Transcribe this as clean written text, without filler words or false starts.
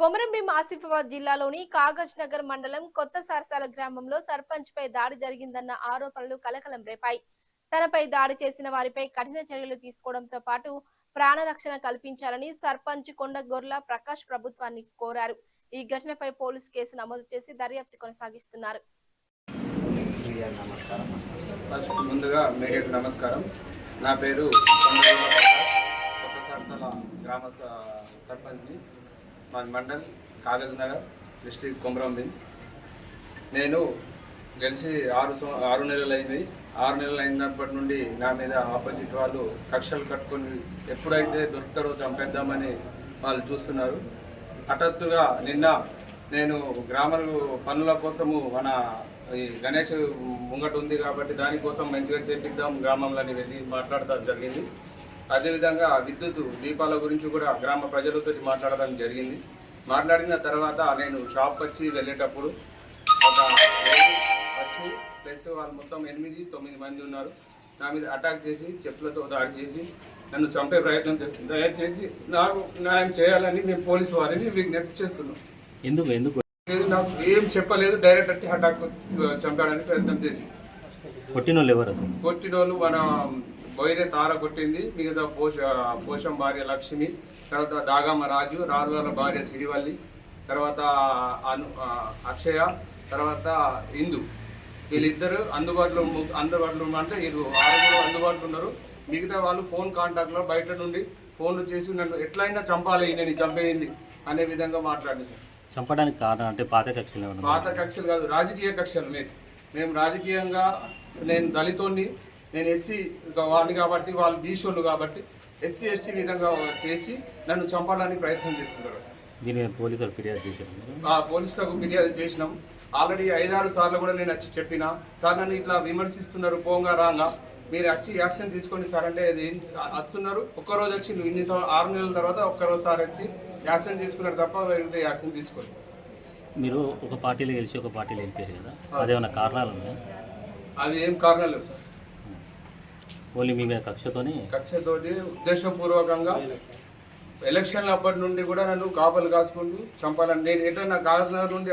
కొమరంభీం ఆసిఫాబాద్ జిల్లాలోని కాగజ్ నగర్ మండలం కొత్త సార్సాల గ్రామంలో సర్పంచ్ పై దాడి జరిగిందన్న ఆరోపణలు కలకలం రేపాయి. తనపై దాడి చేసిన వారిపై కఠిన చర్యలు తీసుకోవడంతో పాటు ప్రాణరక్షణ కల్పించాలని సర్పంచ్ కొండగొర్ల ప్రకాష్ ప్రభుత్వాన్ని కోరారు. ఈ ఘటనపై పోలీసు కేసు నమోదు చేసి దర్యాప్తు కొనసాగిస్తున్నారు. ముందుగా మీడియాకు నమస్కారం. నా పేరు కొత్త సార్సాల గ్రామ సర్పంచ్ని, మా మండల్ కాగజ్ నగర్, డిస్ట్రిక్ట్ కొమరంభీం. నేను గెలిచి 6 నెలలు అయింది. 6 నెలలు అయినప్పటి నుండి నా మీద ఆపోజిట్ వాళ్ళు కక్షలు కట్టుకొని ఎప్పుడైతే దొరుకుతారో చంపేద్దామని వాళ్ళు చూస్తున్నారు. హఠాత్తుగా నిన్న నేను గ్రామ పనుల కోసము మన ఈ గణేష్ ముంగట ఉంది కాబట్టి దానికోసం మంచిగా చేపిద్దాం గ్రామంలోని వెళ్ళి మాట్లాడటం జరిగింది. అదేవిధంగా విద్యుత్ దీపాల గురించి కూడా గ్రామ ప్రజలతో మాట్లాడడం జరిగింది. మాట్లాడిన తర్వాత నేను షాప్ వచ్చి వెళ్ళేటప్పుడు ఒక వచ్చి ప్లస్ వాళ్ళు మొత్తం 8-9 మంది ఉన్నారు. నా మీద అటాక్ చేసి చెప్పులతో దాడి చేసి నన్ను చంపే ప్రయత్నం చేస్తుంది. దయచేసి నాకు న్యాయం చేయాలని మేము పోలీసు వారిని విజ్ఞప్తి చేస్తున్నాం. ఎందుకు నాకు ఏం చెప్పలేదు, డైరెక్ట్ అట్టి అటాక్ చంపడానికి ప్రయత్నం చేసి కొట్టినోళ్ళు ఎవరు? కొట్టినోళ్ళు మన బొయ్యరే తార కొట్టింది, మిగతా పోషం భార్య లక్ష్మి, తర్వాత దాగమ్మ రాజు, రాజుల భార్య సిరివల్లి, తర్వాత అక్షయ, తర్వాత ఇందు. వీళ్ళిద్దరు అందుబాటులో అంటే వీళ్ళు 6 అందుబాటులో ఉన్నారు. మిగతా వాళ్ళు ఫోన్ కాంటాక్ట్లో బయట నుండి ఫోన్లు చేసి నన్ను ఎట్లయినా చంపాలి, నేను చంపేయింది అనే విధంగా మాట్లాడింది సార్. చంపడానికి కారణం అంటే పాత కక్షలు కాదు, రాజకీయ కక్షలు. మేము రాజకీయంగా నేను దళితోని, నేను ఎస్సీ వాడిని కాబట్టి వాళ్ళు బీసోళ్ళు కాబట్టి ఎస్సీ ఎస్టీ విధంగా చేసి నన్ను చంపాలని ప్రయత్నం చేస్తున్నారు. దీని పోలీసులకు ఫిర్యాదు చేశారు? పోలీసులకు ఫిర్యాదు చేసినాం. ఆల్రెడీ 5-6 సార్లు కూడా నేను వచ్చి చెప్పినా, సార్ నన్ను ఇట్లా విమర్శిస్తున్నారు పోంగా రాగా, మీరు వచ్చి యాక్షన్ తీసుకోండి సార్ అంటే వస్తున్నారు. ఒక్కరోజు వచ్చి 6 నెలల తర్వాత ఒక్కరోజు సార్ వచ్చి యాక్షన్ తీసుకున్నారు తప్ప వేరే యాక్షన్ తీసుకోండి. మీరు ఒక పార్టీలో గెలిచి ఒక పార్టీలో వెళ్ళిపోయారు కదా, అదేమన్నా కారణాలు ఉన్నాయా? అవి ఏం కారణాలు లేవు సార్. ఓన్లీ మీ మీద కక్షతోటి ఉద్దేశపూర్వకంగా ఎలక్షన్ల అప్పటి నుండి కూడా నన్ను కాపలు కాసుకుంటూ చంపాలని, నేను ఎటన్నా కాగజ్ నగర్ నుండి